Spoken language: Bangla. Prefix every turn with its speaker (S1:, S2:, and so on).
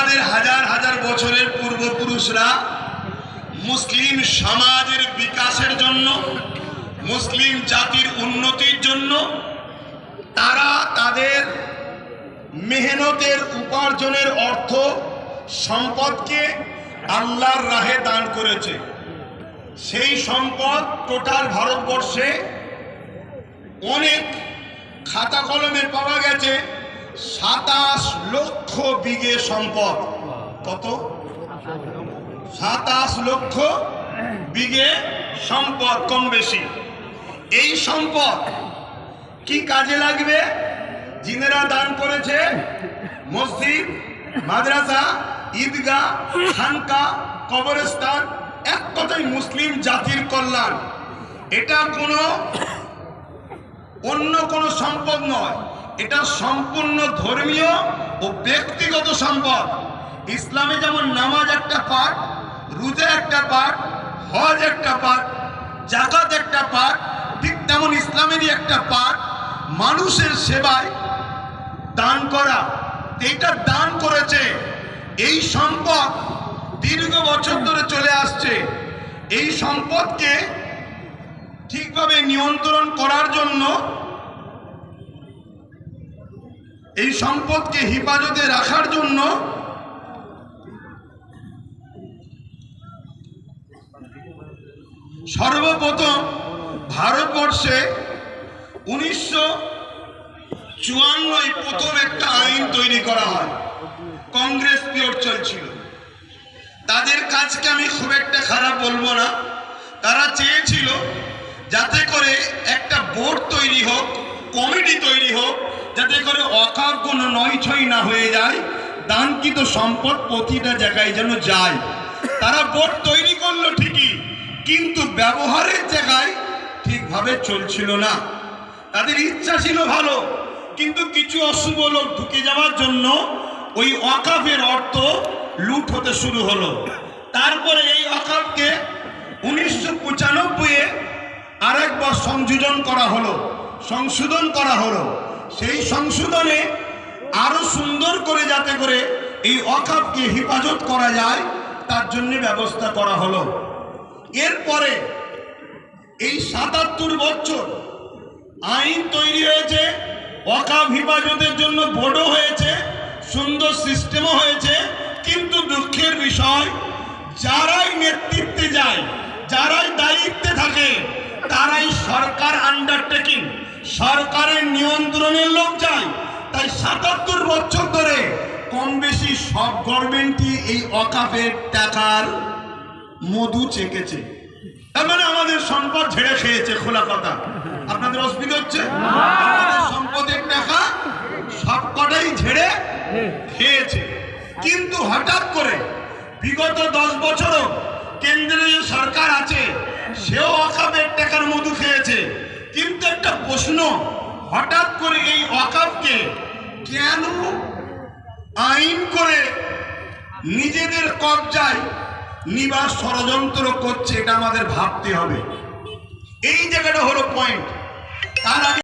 S1: আমাদের হাজার হাজার বছরের পূর্বপুরুষরা মুসলিম সমাজের বিকাশের জন্য, মুসলিম জাতির উন্নতির জন্য তারা তাদের মেহনতের উপার্জনের অর্থ সম্পদকে আল্লাহর রাহে দান করেছে। সেই সম্পদ টোটাল ভারতবর্ষে অনেক খাতা কলমে পাওয়া গেছে 27 লক্ষ বিঘে সম্পদ। কত? 27 লক্ষ বিঘে সম্পদ, কম বেশি। এই সম্পদ কি কাজে লাগবে? জিনেরা দান করেছে মসজিদ, মাদ্রাসা, ঈদগাহ, খানকা, কবরস্থান, এক কথায় মুসলিম জাতির কল্যাণ। এটা অন্য কোনো সম্পদ নয়, এটা সম্পূর্ণ ধর্মীয় ও ব্যক্তিগত সম্পদ। ইসলামে যেমন নামাজ একটা পার্ট, রোজা একটা পার্ট, হজ একটা পার্ট, যাকাত একটা পার্ট, ঠিক তেমন ইসলামেরই একটা পার্ট মানুষের সেবায় দান করা। এইটা দান করেছে। এই সম্পদ দীর্ঘ বছর ধরে চলে আসছে। এই সম্পদকে ঠিকভাবে নিয়ন্ত্রণ করার জন্য, এই সম্পদকে হেফাজতে রাখার জন্য সর্বপ্রথম ভারতবর্ষে 1954 প্রথম একটা আইন তৈরি করা হয়। কংগ্রেস পিরিয়ড চলছিল। তাদের কাজকে আমি খুব একটা খারাপ বলবো না। তারা চেয়েছিল যাতে করে একটা বোর্ড তৈরি হোক, কমিটি তৈরি হোক, যাতে করে ওয়াকফ কোনো নয়ছই না হয়ে যায়, দানকৃত সম্পদ প্রতিটা জায়গায় যেন যায়। তারা বোর্ড তৈরি করলো ঠিকই, কিন্তু ব্যবহারের জায়গায় ঠিকভাবে চলছিল না। তাদের ইচ্ছা ছিল ভালো, কিন্তু কিছু অশুভ লোক ঢুকে যাওয়ার জন্য ওই ওয়াকফের অর্থ লুট হতে শুরু হলো। তারপরে এই ওয়াকফকে 1995-এ আরেকবার সংশোধন করা হলো। সেই সংশোধনে আরো সুন্দর করে যাতে করে এই ওয়াকফকে হেফাজত করা যায় তার জন্য ব্যবস্থা করা হলো। এরপরে এই 77 বছর আইন তৈরি হয়েছে, ওয়াকফ হেফাজতের জন্য বোর্ডও হয়েছে, সুন্দর সিস্টেমও হয়েছে, কিন্তু দুঃখের বিষয় যারাই নেতৃত্বে যায়, যারাই দায়িত্বে থাকে, তারাই সরকার আন্ডারটেকিং, সরকারের নিয়ন্ত্রণের লোক যায়। তাই 77 বছর ধরে কম বেশি সব গভর্নমেন্টই এই ওয়াকফের টাকার মধু চেকেছে। তার মানে আমাদের সম্পদ ঝেড়ে খেয়েছে। খোলা কথা, আপনাদের অসুবিধা হচ্ছে? আমাদের সম্পদের টাকা সবকটাই ঝেড়ে খেয়েছে। কিন্তু হঠাৎ করে বিগত 10 বছরও কেন্দ্রীয় সরকার আছে, সেও ওয়াকফের টাকার মধু খেয়েছে। কিন্তু একটা প্রশ্ন, হঠাৎ করে এই ওয়াকফকে কেন আইন করে নিজেদের কবজায় নিবার ষড়যন্ত্র করছে, এটা আমাদের ভাবতে হবে। এই জায়গাটা হলো পয়েন্ট। তার আগে